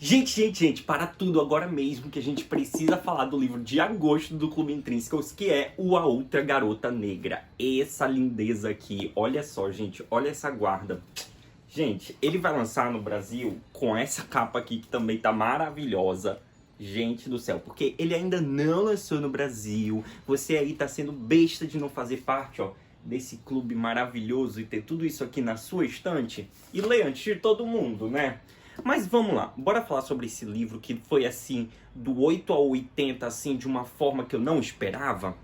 Gente, para tudo agora mesmo que a gente precisa falar do livro de agosto do Clube Intrínsecos, que é O A Outra Garota Negra. Essa lindeza aqui, olha só, gente, olha essa guarda. Gente, ele vai lançar no Brasil com essa capa aqui que também tá maravilhosa. Gente do céu, porque ele ainda não lançou no Brasil. Você aí tá sendo besta de não fazer parte, ó, desse clube maravilhoso e ter tudo isso aqui na sua estante e ler antes de todo mundo, né? Mas vamos lá, bora falar sobre esse livro que foi assim, do 8 ao 80, assim, de uma forma que eu não esperava.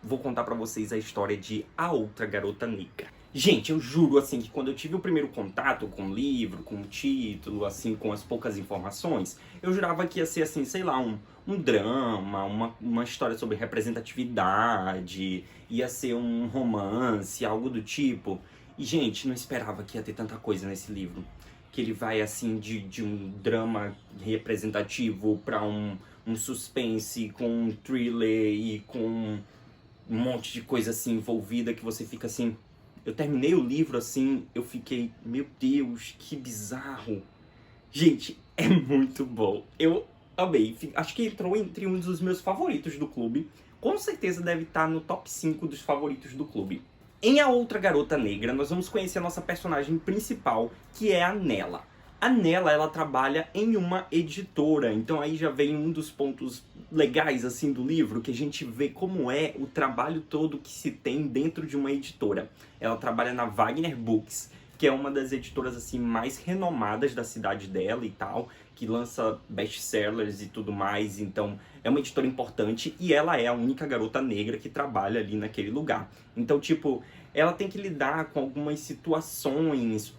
Vou contar pra vocês a história de A Outra Garota Negra. Gente, eu juro, assim, que quando eu tive o primeiro contato com o livro, com o título, assim, com as poucas informações, eu jurava que ia ser, assim, sei lá, um drama, uma história sobre representatividade, ia ser um romance, algo do tipo. E, gente, não esperava que ia ter tanta coisa nesse livro. Que ele vai, assim, de um drama representativo pra um suspense com um thriller e com um monte de coisa, assim, envolvida que você fica, assim... Eu terminei o livro, assim, eu fiquei... Meu Deus, que bizarro. Gente, é muito bom. Eu amei. Acho que entrou entre um dos meus favoritos do clube. Com certeza deve estar no top 5 dos favoritos do clube. Em A Outra Garota Negra, nós vamos conhecer a nossa personagem principal, que é a Nella. A Nella, ela trabalha em uma editora, então aí já vem um dos pontos legais, assim, do livro, que a gente vê como é o trabalho todo que se tem dentro de uma editora. Ela trabalha na Wagner Books, que é uma das editoras, assim, mais renomadas da cidade dela e tal, que lança best-sellers e tudo mais, então é uma editora importante e ela é a única garota negra que trabalha ali naquele lugar. Então, tipo, ela tem que lidar com algumas situações...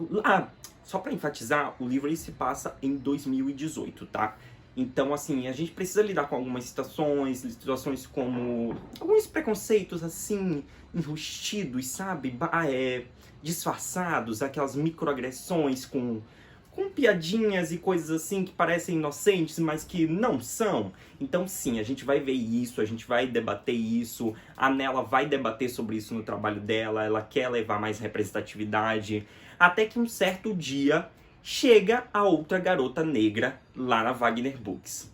Só pra enfatizar, o livro ele se passa em 2018, tá? Então, assim, a gente precisa lidar com algumas situações como alguns preconceitos, assim, enrustidos, sabe? Disfarçados, aquelas microagressões com piadinhas e coisas assim que parecem inocentes, mas que não são. Então, sim, a gente vai ver isso, a gente vai debater isso. A Nella vai debater sobre isso no trabalho dela, ela quer levar mais representatividade. Até que um certo dia chega a outra garota negra lá na Wagner Books.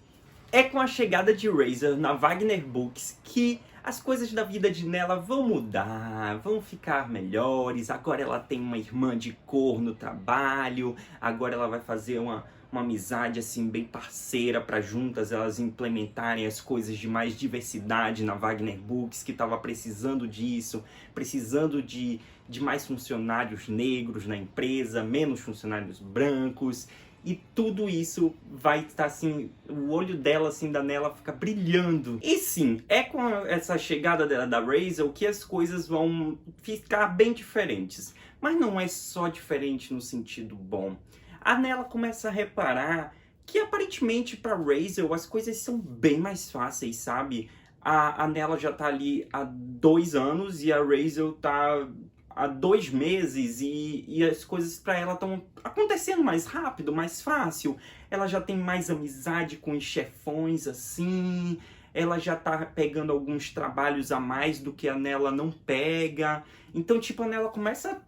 É com a chegada de Razor na Wagner Books que as coisas da vida de Nella vão mudar, vão ficar melhores. Agora ela tem uma irmã de cor no trabalho, agora ela vai fazer uma amizade assim bem parceira para juntas elas implementarem as coisas de mais diversidade na Wagner Books, que estava precisando disso, precisando de mais funcionários negros na empresa, menos funcionários brancos. E tudo isso vai estar assim, o olho dela, assim, da Nella fica brilhando. E sim, é com essa chegada da Razor que as coisas vão ficar bem diferentes. Mas não é só diferente no sentido bom. A Nella começa a reparar que aparentemente para Razor as coisas são bem mais fáceis, sabe? A Nella já tá ali há 2 anos e a Razor tá há 2 meses e as coisas pra ela estão acontecendo mais rápido, mais fácil. Ela já tem mais amizade com os chefões, assim. Ela já tá pegando alguns trabalhos a mais do que a Nella não pega. Então, tipo, a Nella começa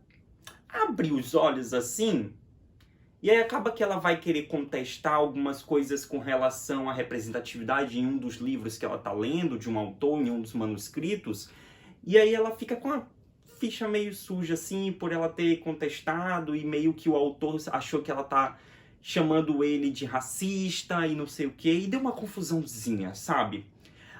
a abrir os olhos, assim. E aí acaba que ela vai querer contestar algumas coisas com relação à representatividade em um dos livros que ela tá lendo, de um autor, em um dos manuscritos. E aí ela fica com a ficha meio suja, assim, por ela ter contestado e meio que o autor achou que ela tá chamando ele de racista e não sei o que, e deu uma confusãozinha, sabe?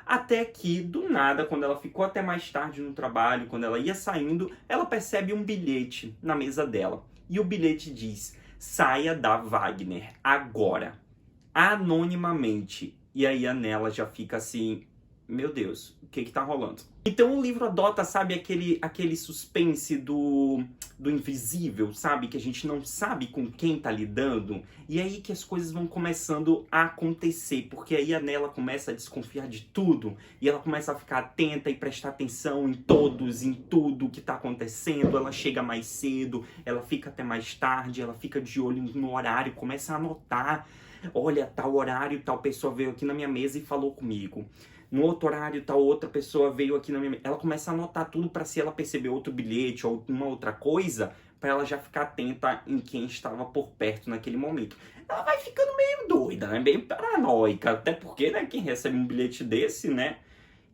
Até que, do nada, quando ela ficou até mais tarde no trabalho, quando ela ia saindo, ela percebe um bilhete na mesa dela. E o bilhete diz: saia da Wagner, agora, anonimamente. E aí a Nella já fica assim... Meu Deus, o que tá rolando? Então o livro adota, sabe, aquele suspense do invisível, sabe? Que a gente não sabe com quem tá lidando. E é aí que as coisas vão começando a acontecer. Porque aí a Nella começa a desconfiar de tudo. E ela começa a ficar atenta e prestar atenção em todos, em tudo que tá acontecendo. Ela chega mais cedo, ela fica até mais tarde, ela fica de olho no horário, começa a anotar. Olha, tal horário, tal pessoa veio aqui na minha mesa e falou comigo. No outro horário, tal outra pessoa veio aqui na minha... Ela começa a anotar tudo para se ela perceber outro bilhete ou uma outra coisa, pra ela já ficar atenta em quem estava por perto naquele momento. Ela vai ficando meio doida, né? Meio paranoica, até porque, né, quem recebe um bilhete desse, né?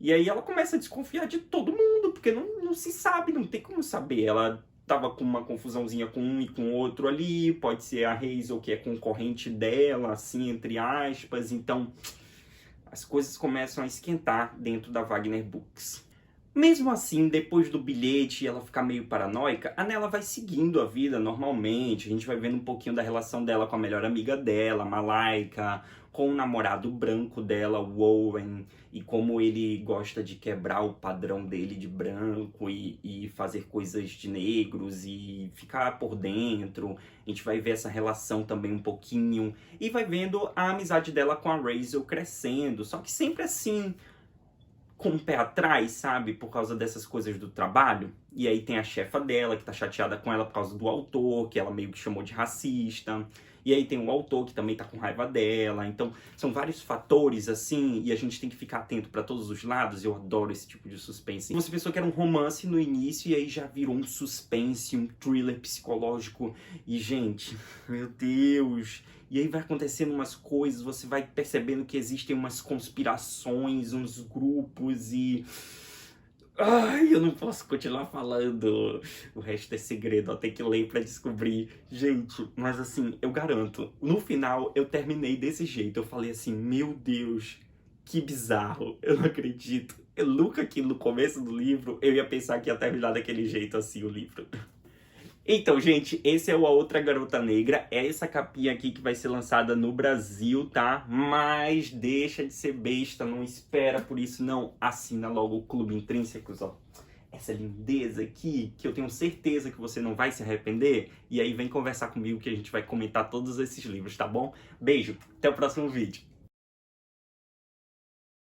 E aí ela começa a desconfiar de todo mundo, porque não se sabe, não tem como saber. Ela tava com uma confusãozinha com um e com outro ali, pode ser a Hazel, que é concorrente dela, assim, entre aspas. Então, as coisas começam a esquentar dentro da Wagner Books. Mesmo assim, depois do bilhete e ela ficar meio paranoica, a Nella vai seguindo a vida normalmente. A gente vai vendo um pouquinho da relação dela com a melhor amiga dela, Malaika, com o namorado branco dela, Owen, e como ele gosta de quebrar o padrão dele de branco e fazer coisas de negros e ficar por dentro. A gente vai ver essa relação também um pouquinho e vai vendo a amizade dela com a Hazel crescendo, só que sempre assim, com o pé atrás, sabe? Por causa dessas coisas do trabalho. E aí tem a chefa dela, que tá chateada com ela por causa do autor, que ela meio que chamou de racista. E aí tem o autor, que também tá com raiva dela. Então, são vários fatores, assim, e a gente tem que ficar atento pra todos os lados. Eu adoro esse tipo de suspense. Você pensou que era um romance no início, e aí já virou um suspense, um thriller psicológico. E, gente, meu Deus... E aí vai acontecendo umas coisas, você vai percebendo que existem umas conspirações, uns grupos e... Ai, eu não posso continuar falando. O resto é segredo, ó, tem que ler pra descobrir. Gente, mas assim, eu garanto, no final eu terminei desse jeito. Eu falei assim, meu Deus, que bizarro, eu não acredito. Eu nunca aqui no começo do livro eu ia pensar que ia terminar daquele jeito assim o livro. Então, gente, esse é o A Outra Garota Negra. É essa capinha aqui que vai ser lançada no Brasil, tá? Mas deixa de ser besta, não espera por isso, não. Assina logo o Clube Intrínsecos, ó. Essa lindeza aqui, que eu tenho certeza que você não vai se arrepender. E aí vem conversar comigo que a gente vai comentar todos esses livros, tá bom? Beijo, até o próximo vídeo.